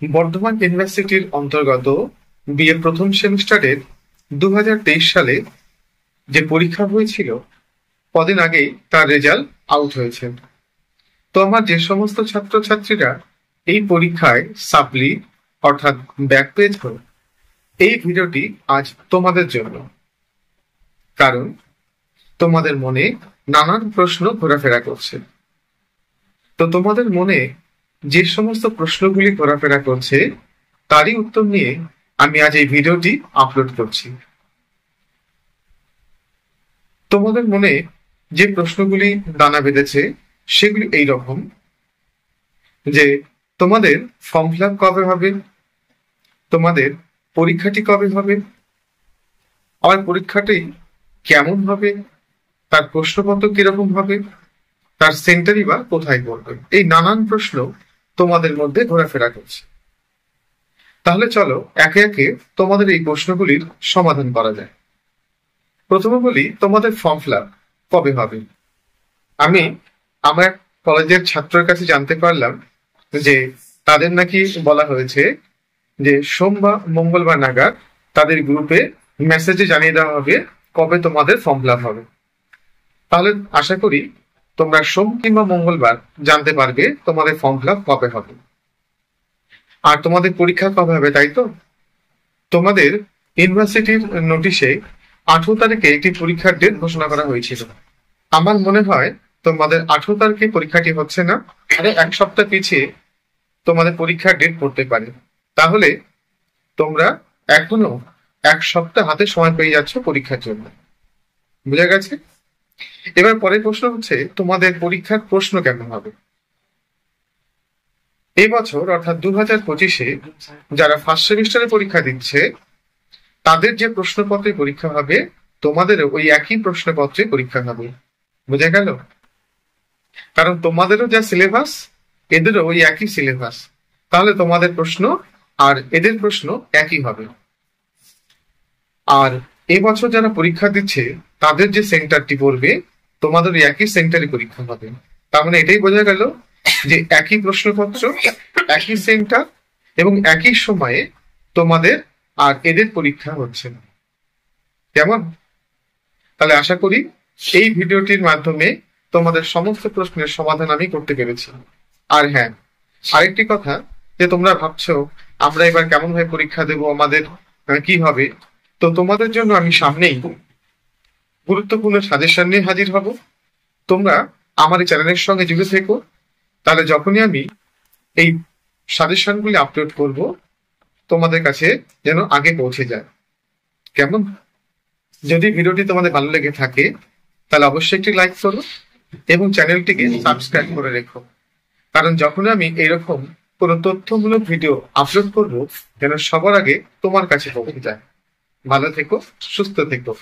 বর্ধমান ইউনিভার্সিটির অন্তর্গত বিএ প্রথম সেমিস্টারের 2023 সালে যে পরীক্ষা হয়েছিল, কদিন আগেই তার রেজাল্ট আউট হয়েছে। তো আমার যে সমস্ত ছাত্রছাত্রীরা এই পরীক্ষায় সাপ্লি অর্থাৎ ব্যাক পেয়েছ, এই ভিডিওটি আজ তোমাদের জন্য। কারণ তোমাদের মনে নানান প্রশ্ন ঘোরাফেরা করছে। তো তোমাদের মনে যে সমস্ত প্রশ্নগুলি ঘোরাফেরা করছে তারই উত্তর নিয়ে আমি আজ এই ভিডিওটি আপলোড করছি। তোমাদের মনে যে প্রশ্নগুলি দানা বেঁধেছে সেগুলি এই রকম যে তোমাদের ফর্ম ফিল আপ কবে হবে, তোমাদের পরীক্ষাটি কবে হবে, আমার পরীক্ষাটি কেমন হবে, তার প্রশ্নপত্র কিরকম হবে, তার সেন্টারই বা কোথায় পড়বে, এই নানান প্রশ্ন তোমাদের মধ্যে ঘোরাফেরা করছে। তাহলে চলো একে একে তোমাদের এই প্রশ্নগুলির সমাধান করা যায়। প্রথমে বলি, তোমাদের ফর্ম ফিল আপ কবে হবে। আমি আমার কলেজের ছাত্রের কাছে জানতে পারলাম যে তাদের নাকি বলা হয়েছে যে সোম বা মঙ্গলবার নাগাদ তাদের গ্রুপে মেসেজে জানিয়ে দেওয়া হবে কবে তোমাদের ফর্ম ফিল আপ হবে। তাহলে আশা করি তোমরা সোম কিংবা মঙ্গলবার জানতে পারবে তোমাদের ফর্ম ফিল আপ কবে হবে। আর তোমাদের পরীক্ষা কবে হবে, তাই তো? তোমাদের ইউনিভার্সিটির নোটিশে 18 তারিখে একটি পরীক্ষার ডেট ঘোষণা করা হয়েছিল। আমার মনে হয় তোমাদের 18 তারিখে পরীক্ষাটি হচ্ছে না, আরে এক সপ্তাহ পিছিয়ে তোমাদের পরীক্ষার ডেট পড়তে পারে। তাহলে তোমরা এখনো এক সপ্তাহ হাতে সময় পেয়ে যাচ্ছ পরীক্ষার জন্য। বুঝা গেছে? এবার পরের প্রশ্ন হচ্ছে, তোমাদের পরীক্ষার প্রশ্ন কেমন হবে। এই বছর অর্থাৎ 2025-এ যারা ফার্স্ট সেমিস্টারে পরীক্ষা দিচ্ছে তাদের যে প্রশ্নপত্রে পরীক্ষা হবে, তোমাদেরও ওই একই প্রশ্নপত্রে পরীক্ষা হবে। বুঝা গেল? কারণ তোমাদেরও যা সিলেবাস, এদেরও ওই একই সিলেবাস। তাহলে তোমাদের প্রশ্ন আর এদের প্রশ্ন একই হবে। আর এবছর যারা পরীক্ষা দিচ্ছে তাদের যে সেন্টারটি পড়বে, তোমাদের একই সেন্টারে পরীক্ষা হবে। তার মানে এটাই বোঝা গেল যে একই প্রশ্নপত্র, একই সেন্টার এবং একই সময়ে তোমাদের আর এদের পরীক্ষা হচ্ছে না। কেমন? তাহলে আশা করি এই ভিডিওটির মাধ্যমে তোমাদের সমস্ত প্রশ্নের সমাধান আমি করতে পেরেছি। আর হ্যাঁ, আরেকটি কথা, যে তোমরা ভাবছো আমরা এবার কেমন ভাবে পরীক্ষা দেব, আমাদের কি হবে। তো তোমাদের জন্য আমি সামনেই গুরুত্বপূর্ণ সাজেশন নিয়ে হাজির হব। তোমরা আমার এই চ্যানেলের সঙ্গে জুড়ে থেকো, তাহলে যখনই আমি এই সাজেশনগুলি আপলোড করব তোমাদের কাছে যেন আগে পৌঁছে যায়। কেমন? যদি ভিডিওটি তোমাদের ভালো লেগে থাকে তাহলে অবশ্যই একটি লাইক করো এবং চ্যানেলটিকে সাবস্ক্রাইব করে রেখো। কারণ যখন আমি এরকম কোনো তথ্যমূলক ভিডিও আপলোড করব যেন সবার আগে তোমার কাছে পৌঁছে যায়। ভালো থেকো, সুস্থ থেকো।